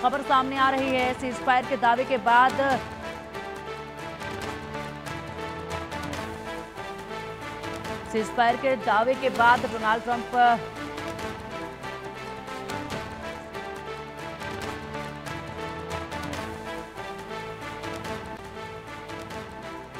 खबर सामने आ रही है। सीज फायर के दावे के बाद डोनाल्ड ट्रंप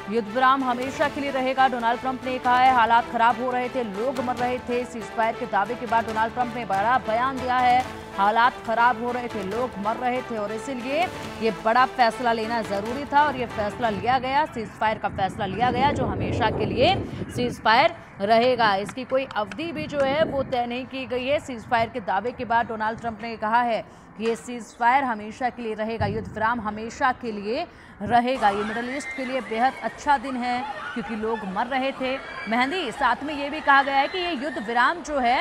युद्ध विराम हमेशा के लिए रहेगा, डोनाल्ड ट्रंप ने कहा है। हालात खराब हो रहे थे, लोग मर रहे थे। सीज फायर के दावे के बाद डोनाल्ड ट्रंप ने बड़ा बयान दिया है। हालात खराब हो रहे थे, लोग मर रहे थे और इसीलिए ये बड़ा फैसला लेना जरूरी था और ये फैसला लिया गया। सीज फायर का फैसला लिया गया जो हमेशा के लिए सीज फायर रहेगा। इसकी कोई अवधि भी जो है वो तय नहीं की गई है। सीज फायर के दावे के बाद डोनाल्ड ट्रंप ने कहा है कि ये सीज फायर हमेशा के लिए रहेगा, युद्ध विराम हमेशा के लिए रहेगा। ये मिडल ईस्ट के लिए बेहद अच्छा दिन है क्योंकि लोग मर रहे थे। मेहंदी, साथ में ये भी कहा गया है कि ये युद्ध विराम जो है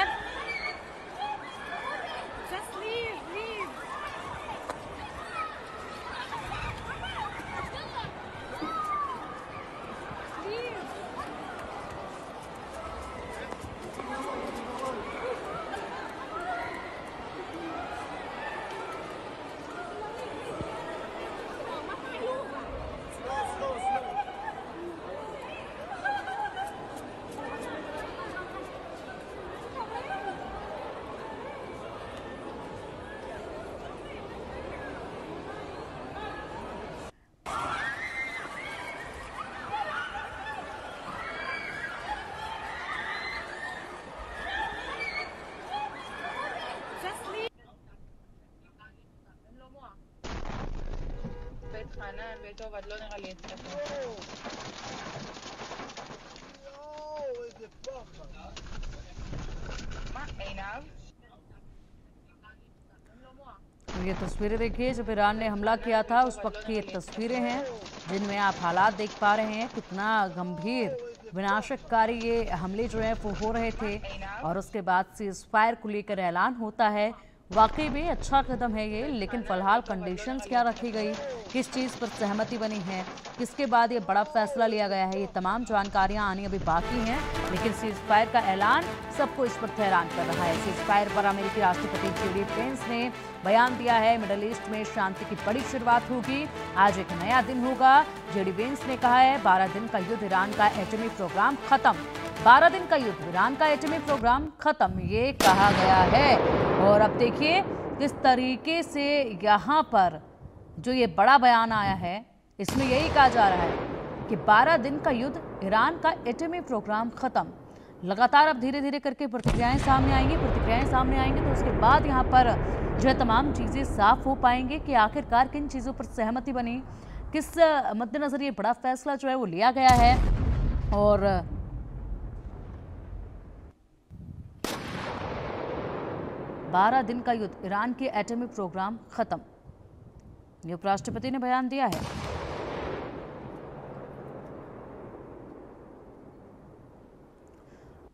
ये तस्वीरें देखिए जब ईरान ने हमला किया था उस वक्त की ये तस्वीरें हैं जिनमें आप हालात देख पा रहे हैं। कितना गंभीर विनाशकारी ये हमले जो है वो हो रहे थे और उसके बाद सीज फायर को लेकर ऐलान होता है। वाकई में अच्छा कदम है ये, लेकिन फिलहाल कंडीशंस क्या रखी गई, किस चीज़ पर सहमति बनी है, किसके बाद ये बड़ा फैसला लिया गया है, ये तमाम जानकारियां आनी अभी बाकी हैं। लेकिन सीज फायर का ऐलान सबको इस वक्त हैरान कर रहा है। सीज फायर पर अमेरिकी राष्ट्रपति जेडी पेंस ने बयान दिया है। मिडल ईस्ट में शांति की बड़ी शुरुआत होगी, आज एक नया दिन होगा। जेडी पेंस ने कहा है 12 दिन का युद्ध, ईरान का एटमी प्रोग्राम खत्म। 12 दिन का युद्ध, ईरान का एटमी प्रोग्राम खत्म, ये कहा गया है। और अब देखिए किस तरीके से यहाँ पर जो ये बड़ा बयान आया है इसमें यही कहा जा रहा है कि 12 दिन का युद्ध, ईरान का एटमी प्रोग्राम खत्म। लगातार अब धीरे धीरे करके प्रतिक्रियाएं सामने आएंगी तो उसके बाद यहाँ पर जो है तमाम चीज़ें साफ हो पाएंगे कि आखिरकार किन चीज़ों पर सहमति बनी, किस मद्देनजर ये बड़ा फैसला जो है वो लिया गया है। और 12 दिन का युद्ध, ईरान के एटॉमिक प्रोग्राम खत्म, ये उपराष्ट्रपति ने बयान दिया है।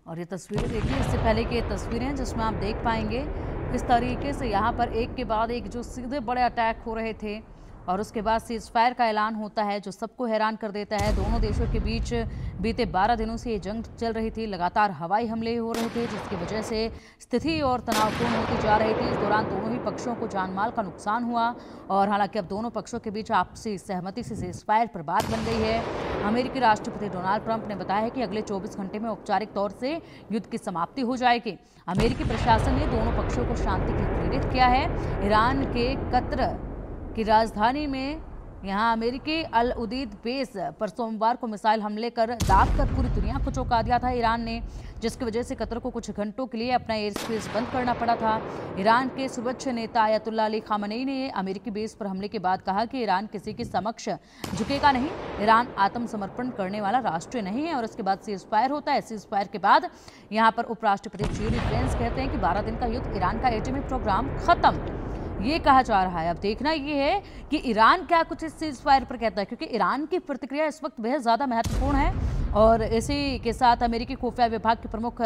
और ये तस्वीरें देखिए, इससे पहले की ये तस्वीरें हैं जिसमें आप देख पाएंगे किस तरीके से यहाँ पर एक के बाद एक जो सीधे बड़े अटैक हो रहे थे और उसके बाद सीज फायर का ऐलान होता है जो सबको हैरान कर देता है। दोनों देशों के बीच बीते 12 दिनों से ये जंग चल रही थी, लगातार हवाई हमले हो रहे थे जिसकी वजह से स्थिति और तनावपूर्ण होती जा रही थी। इस दौरान दोनों ही पक्षों को जानमाल का नुकसान हुआ और हालांकि अब दोनों पक्षों के बीच आपसी सहमति से सीज फायर पर बात बन गई है। अमेरिकी राष्ट्रपति डोनाल्ड ट्रंप ने बताया है कि अगले 24 घंटे में औपचारिक तौर से युद्ध की समाप्ति हो जाएगी। अमेरिकी प्रशासन ने दोनों पक्षों को शांति के लिए प्रेरित किया है। ईरान के कतर की राजधानी में यहाँ अमेरिकी अल उदीद बेस पर सोमवार को मिसाइल हमले कर दागकर पूरी दुनिया को चौंका दिया था ईरान ने, जिसकी वजह से कतर को कुछ घंटों के लिए अपना एयर स्पेस बंद करना पड़ा था। ईरान के सर्वोच्च नेता अयतुल्ला अली खामनेई ने अमेरिकी बेस पर हमले के बाद कहा कि ईरान किसी के समक्ष झुकेगा नहीं, ईरान आत्मसमर्पण करने वाला राष्ट्र नहीं है। और उसके बाद सीज फायर होता है। सीज फायर के बाद यहाँ पर उपराष्ट्रपति जेडी पेंस कहते हैं कि 12 दिन का युद्ध, ईरान का एटॉमिक प्रोग्राम खत्म, ये कहा जा रहा है। अब देखना ये है कि ईरान क्या कुछ इस सीज फायर पर कहता है, क्योंकि ईरान की प्रतिक्रिया इस वक्त बेहद ज़्यादा महत्वपूर्ण है। और इसी के साथ अमेरिकी खुफिया विभाग के प्रमुख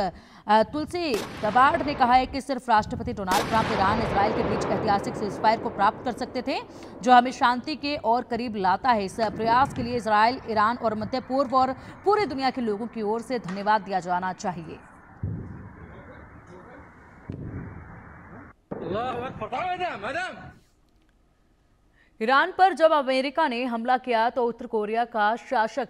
तुलसी गबार्ड ने कहा है कि सिर्फ राष्ट्रपति डोनाल्ड ट्रंप ईरान इजराइल के बीच ऐतिहासिक सीज फायर को प्राप्त कर सकते थे जो हमें शांति के और करीब लाता है। इस प्रयास के लिए इजराइल, ईरान और मध्य पूर्व और पूरी दुनिया के लोगों की ओर से धन्यवाद दिया जाना चाहिए। ईरान पर जब अमेरिका ने हमला किया तो उत्तर कोरिया का शासक